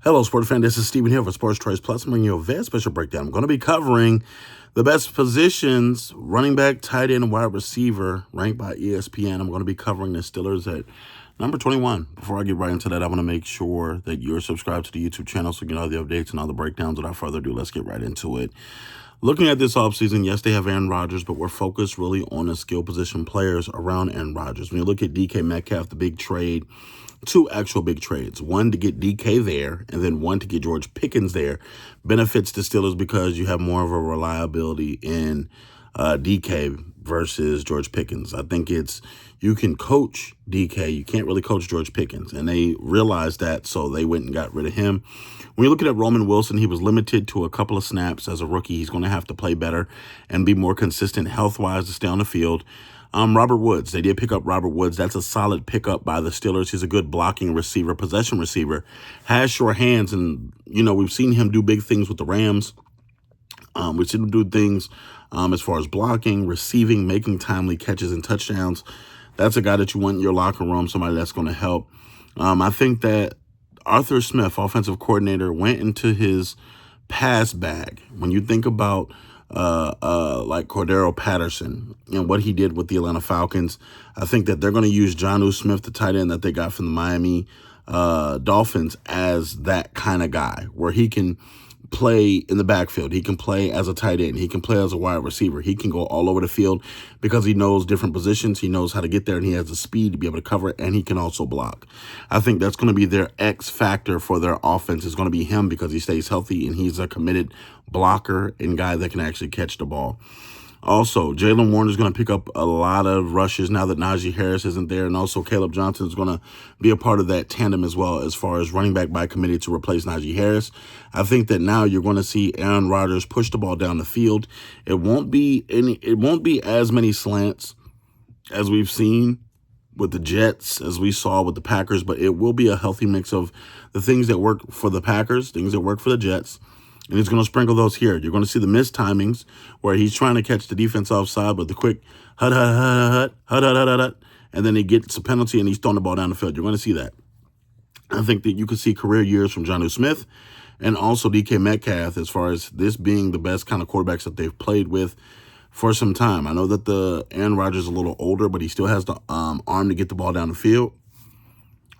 Hello, sports fan. This is Steven here for Sports Choice Plus. I'm bringing you a very special breakdown. I'm going to be covering the best positions, running back, tight end, and wide receiver, ranked by ESPN. I'm going to be covering the Steelers at number 21. Before I get right into that, I want to make sure that you're subscribed to the YouTube channel so you get all the updates and all the breakdowns. Without further ado, let's get right into it. Looking at this offseason, yes, they have Aaron Rodgers, but we're focused really on the skill position players around Aaron Rodgers. When you look at DK Metcalf, the big trade, two actual big trades, one to get DK there and then one to get George Pickens there, benefits the Steelers because you have more of a reliability in DK versus George Pickens. I think you can coach DK, you can't really coach George Pickens, and they realized that, so they went and got rid of him. When you're looking at Roman Wilson, he was limited to a couple of snaps as a rookie. He's going to have to play better and be more consistent health-wise to stay on the field. Robert Woods, they did pick up Robert Woods. That's a solid pickup by the Steelers. He's a good blocking receiver, possession receiver, has sure hands, and, we've seen him do big things with the Rams. We've seen him do things as far as blocking, receiving, making timely catches and touchdowns. That's a guy that you want in your locker room, somebody that's going to help. I think that Arthur Smith, offensive coordinator, went into his pass bag. When you think about like Cordero Patterson and what he did with the Atlanta Falcons, I think that they're going to use Jonnu Smith, the tight end that they got from the Miami Dolphins, as that kind of guy where he can play in the backfield. He can play as a tight end. He can play as a wide receiver. He can go all over the field because he knows different positions. He knows how to get there, and he has the speed to be able to cover it, and he can also block. I think that's going to be their X factor for their offense. Is going to be him because he stays healthy, and he's a committed blocker and guy that can actually catch the ball. Also, Jalen Warner is going to pick up a lot of rushes now that Najee Harris isn't there. And also Caleb Johnson is going to be a part of that tandem as well as far as running back by committee to replace Najee Harris. I think that now you're going to see Aaron Rodgers push the ball down the field. It won't be as many slants as we've seen with the Jets, as we saw with the Packers, but it will be a healthy mix of the things that work for the Packers, things that work for the Jets. And he's going to sprinkle those here. You're going to see the missed timings where he's trying to catch the defense offside, but the quick hut, and then he gets a penalty and he's throwing the ball down the field. You're going to see that. I think that you could see career years from Jonnu Smith and also DK Metcalf as far as this being the best kind of quarterbacks that they've played with for some time. I know that the Aaron Rodgers is a little older, but he still has the arm to get the ball down the field.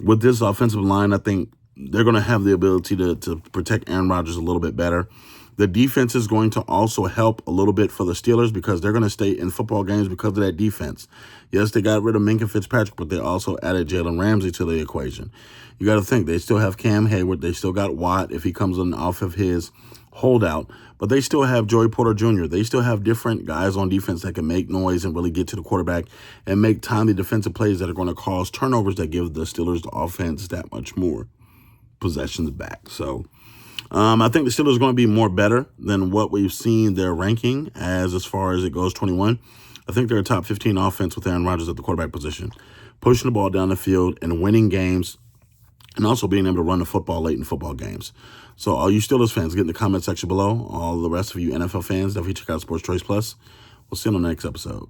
With this offensive line, I think they're going to have the ability to protect Aaron Rodgers a little bit better. The defense is going to also help a little bit for the Steelers because they're going to stay in football games because of that defense. Yes, they got rid of Minkah Fitzpatrick, but they also added Jalen Ramsey to the equation. You got to think, they still have Cam Hayward. They still got Watt if he comes in off of his holdout. But they still have Joey Porter Jr. They still have different guys on defense that can make noise and really get to the quarterback and make timely defensive plays that are going to cause turnovers that give the Steelers the offense that much more possessions back. So I think the Steelers are going to be more better than what we've seen their ranking as far as it goes 21. I think they're a top 15 offense with Aaron Rodgers at the quarterback position, pushing the ball down the field and winning games and also being able to run the football late in football games. So all you Steelers fans, get in the comment section below. All the rest of you NFL fans, definitely check out Sports Choice Plus. We'll see you on the next episode.